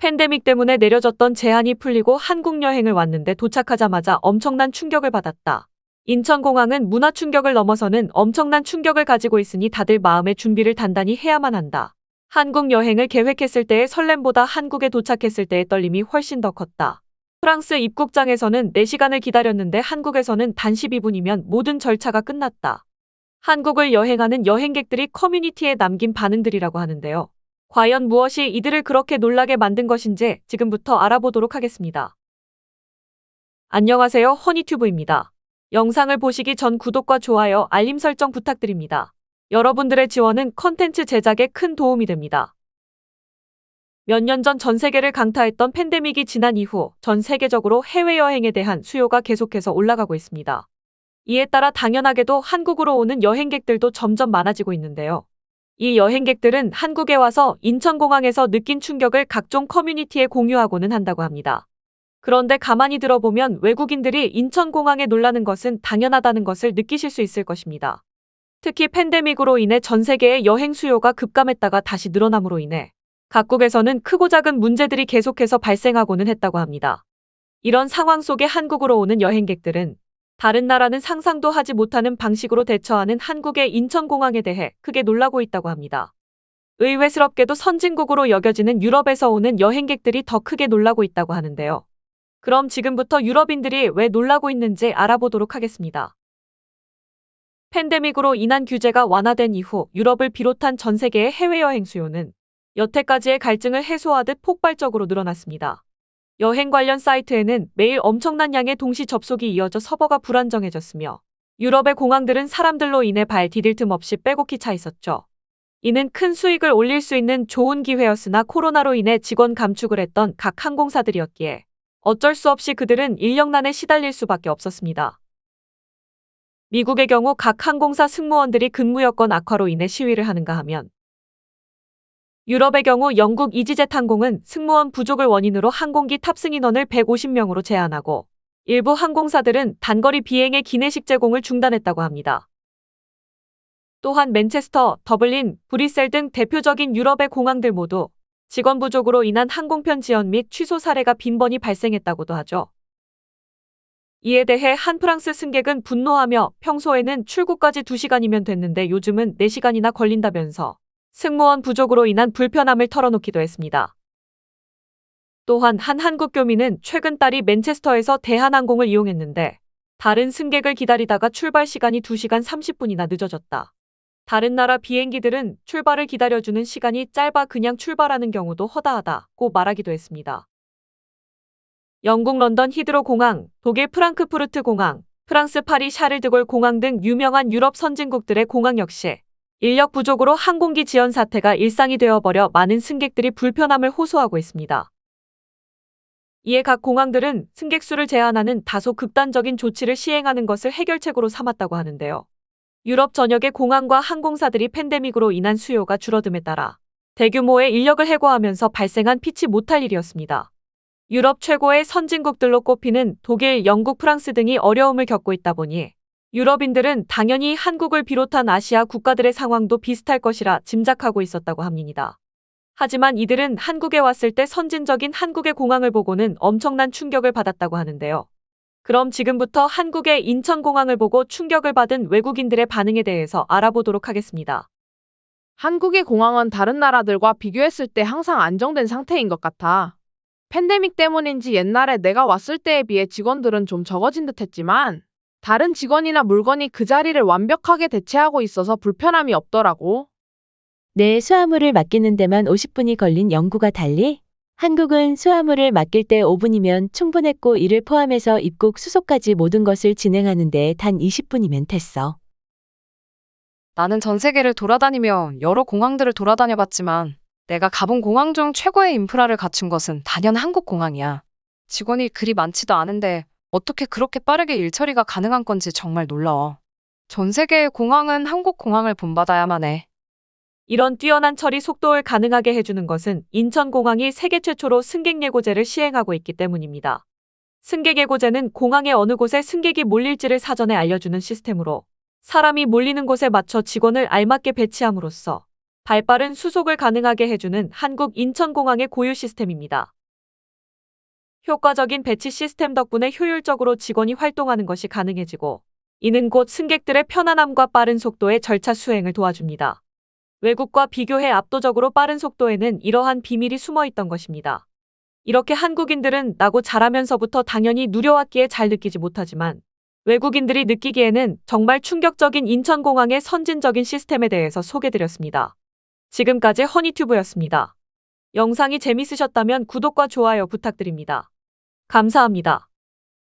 팬데믹 때문에 내려졌던 제한이 풀리고 한국 여행을 왔는데 도착하자마자 엄청난 충격을 받았다. 인천공항은 문화 충격을 넘어서는 엄청난 충격을 가지고 있으니 다들 마음의 준비를 단단히 해야만 한다. 한국 여행을 계획했을 때의 설렘보다 한국에 도착했을 때의 떨림이 훨씬 더 컸다. 프랑스 입국장에서는 4시간을 기다렸는데 한국에서는 단 12분이면 모든 절차가 끝났다. 한국을 여행하는 여행객들이 커뮤니티에 남긴 반응들이라고 하는데요. 과연 무엇이 이들을 그렇게 놀라게 만든 것인지 지금부터 알아보도록 하겠습니다. 안녕하세요, 허니튜브입니다. 영상을 보시기 전 구독과 좋아요, 알림 설정 부탁드립니다. 여러분들의 지원은 컨텐츠 제작에 큰 도움이 됩니다. 몇 년 전 전 세계를 강타했던 팬데믹이 지난 이후 전 세계적으로 해외여행에 대한 수요가 계속해서 올라가고 있습니다. 이에 따라 당연하게도 한국으로 오는 여행객들도 점점 많아지고 있는데요. 이 여행객들은 한국에 와서 인천공항에서 느낀 충격을 각종 커뮤니티에 공유하고는 한다고 합니다. 그런데 가만히 들어보면 외국인들이 인천공항에 놀라는 것은 당연하다는 것을 느끼실 수 있을 것입니다. 특히 팬데믹으로 인해 전 세계의 여행 수요가 급감했다가 다시 늘어남으로 인해 각국에서는 크고 작은 문제들이 계속해서 발생하고는 했다고 합니다. 이런 상황 속에 한국으로 오는 여행객들은 다른 나라는 상상도 하지 못하는 방식으로 대처하는 한국의 인천공항에 대해 크게 놀라고 있다고 합니다. 의외스럽게도 선진국으로 여겨지는 유럽에서 오는 여행객들이 더 크게 놀라고 있다고 하는데요. 그럼 지금부터 유럽인들이 왜 놀라고 있는지 알아보도록 하겠습니다. 팬데믹으로 인한 규제가 완화된 이후 유럽을 비롯한 전 세계의 해외여행 수요는 여태까지의 갈증을 해소하듯 폭발적으로 늘어났습니다. 여행 관련 사이트에는 매일 엄청난 양의 동시 접속이 이어져 서버가 불안정해졌으며 유럽의 공항들은 사람들로 인해 발 디딜 틈 없이 빼곡히 차 있었죠. 이는 큰 수익을 올릴 수 있는 좋은 기회였으나 코로나로 인해 직원 감축을 했던 각 항공사들이었기에 어쩔 수 없이 그들은 인력난에 시달릴 수밖에 없었습니다. 미국의 경우 각 항공사 승무원들이 근무 여건 악화로 인해 시위를 하는가 하면 유럽의 경우 영국 이지젯 항공은 승무원 부족을 원인으로 항공기 탑승 인원을 150명으로 제한하고 일부 항공사들은 단거리 비행의 기내식 제공을 중단했다고 합니다. 또한 맨체스터, 더블린, 브뤼셀 등 대표적인 유럽의 공항들 모두 직원 부족으로 인한 항공편 지연 및 취소 사례가 빈번히 발생했다고도 하죠. 이에 대해 한 프랑스 승객은 분노하며 평소에는 출국까지 2시간이면 됐는데 요즘은 4시간이나 걸린다면서 승무원 부족으로 인한 불편함을 털어놓기도 했습니다. 또한 한 한국 교민은 최근 딸이 맨체스터에서 대한항공을 이용했는데 다른 승객을 기다리다가 출발 시간이 2시간 30분이나 늦어졌다. 다른 나라 비행기들은 출발을 기다려주는 시간이 짧아 그냥 출발하는 경우도 허다하다고 말하기도 했습니다. 영국 런던 히드로 공항, 독일 프랑크푸르트 공항, 프랑스 파리 샤를드골 공항 등 유명한 유럽 선진국들의 공항 역시 인력 부족으로 항공기 지연 사태가 일상이 되어버려 많은 승객들이 불편함을 호소하고 있습니다. 이에 각 공항들은 승객 수를 제한하는 다소 극단적인 조치를 시행하는 것을 해결책으로 삼았다고 하는데요. 유럽 전역의 공항과 항공사들이 팬데믹으로 인한 수요가 줄어듦에 따라 대규모의 인력을 해고하면서 발생한 피치 못할 일이었습니다. 유럽 최고의 선진국들로 꼽히는 독일, 영국, 프랑스 등이 어려움을 겪고 있다 보니 유럽인들은 당연히 한국을 비롯한 아시아 국가들의 상황도 비슷할 것이라 짐작하고 있었다고 합니다. 하지만 이들은 한국에 왔을 때 선진적인 한국의 공항을 보고는 엄청난 충격을 받았다고 하는데요. 그럼 지금부터 한국의 인천공항을 보고 충격을 받은 외국인들의 반응에 대해서 알아보도록 하겠습니다. 한국의 공항은 다른 나라들과 비교했을 때 항상 안정된 상태인 것 같아. 팬데믹 때문인지 옛날에 내가 왔을 때에 비해 직원들은 좀 적어진 듯 했지만 다른 직원이나 물건이 그 자리를 완벽하게 대체하고 있어서 불편함이 없더라고. 내 수화물을 맡기는 데만 50분이 걸린 영국과 달리 한국은 수화물을 맡길 때 5분이면 충분했고 이를 포함해서 입국 수속까지 모든 것을 진행하는 데 단 20분이면 됐어. 나는 전 세계를 돌아다니며 여러 공항들을 돌아다녀봤지만 내가 가본 공항 중 최고의 인프라를 갖춘 것은 단연 한국 공항이야. 직원이 그리 많지도 않은데 어떻게 그렇게 빠르게 일 처리가 가능한 건지 정말 놀라워. 전 세계의 공항은 한국 공항을 본받아야만 해. 이런 뛰어난 처리 속도를 가능하게 해주는 것은 인천공항이 세계 최초로 승객 예고제를 시행하고 있기 때문입니다. 승객 예고제는 공항의 어느 곳에 승객이 몰릴지를 사전에 알려주는 시스템으로 사람이 몰리는 곳에 맞춰 직원을 알맞게 배치함으로써 발빠른 수속을 가능하게 해주는 한국 인천공항의 고유 시스템입니다. 효과적인 배치 시스템 덕분에 효율적으로 직원이 활동하는 것이 가능해지고, 이는 곧 승객들의 편안함과 빠른 속도의 절차 수행을 도와줍니다. 외국과 비교해 압도적으로 빠른 속도에는 이러한 비밀이 숨어 있던 것입니다. 이렇게 한국인들은 나고 자라면서부터 당연히 누려왔기에 잘 느끼지 못하지만, 외국인들이 느끼기에는 정말 충격적인 인천공항의 선진적인 시스템에 대해서 소개드렸습니다. 지금까지 허니튜브였습니다. 영상이 재밌으셨다면 구독과 좋아요 부탁드립니다. 감사합니다.